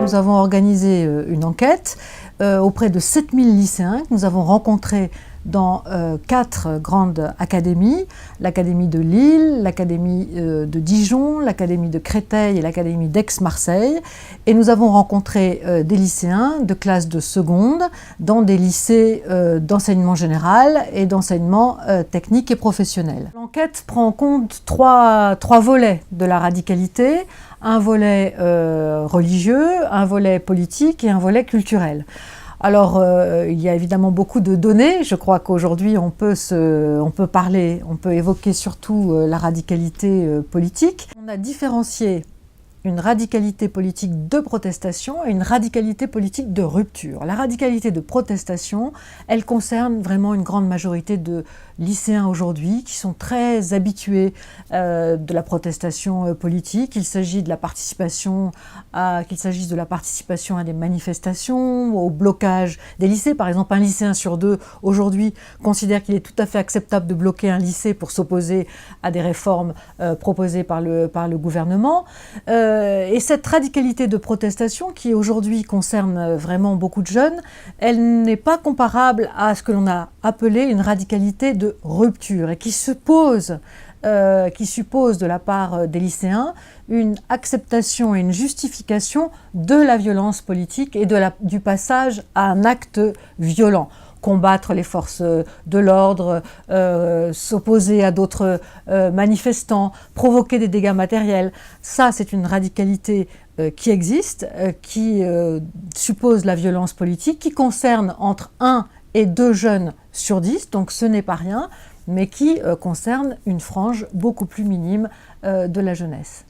Nous avons organisé une enquête auprès de 7000 lycéens que nous avons rencontrés dans 4 grandes académies, l'Académie de Lille, l'Académie de Dijon, l'Académie de Créteil et l'Académie d'Aix-Marseille. Et nous avons rencontré des lycéens de classe de seconde dans des lycées d'enseignement général et d'enseignement technique et professionnel. L'enquête prend en compte trois volets de la radicalité, un volet religieux, un volet politique et un volet culturel. Alors, il y a évidemment beaucoup de données. Je crois qu'aujourd'hui, on peut évoquer surtout la radicalité politique. On a différencié une radicalité politique de protestation et une radicalité politique de rupture. La radicalité de protestation, elle concerne vraiment une grande majorité de lycéens aujourd'hui qui sont très habitués de la protestation politique. Qu'il s'agisse de la participation à des manifestations, au blocage des lycées. Par exemple, un lycéen sur 2 aujourd'hui considère qu'il est tout à fait acceptable de bloquer un lycée pour s'opposer à des réformes proposées par le gouvernement. Et cette radicalité de protestation qui aujourd'hui concerne vraiment beaucoup de jeunes, elle n'est pas comparable à ce que l'on a appelé une radicalité de rupture et qui suppose de la part des lycéens une acceptation et une justification de la violence politique et du passage à un acte violent. Combattre les forces de l'ordre, s'opposer à d'autres manifestants, provoquer des dégâts matériels. Ça, c'est une radicalité qui existe, qui suppose la violence politique, qui concerne entre 1 et 2 jeunes sur 10, donc ce n'est pas rien, mais qui concerne une frange beaucoup plus minime de la jeunesse.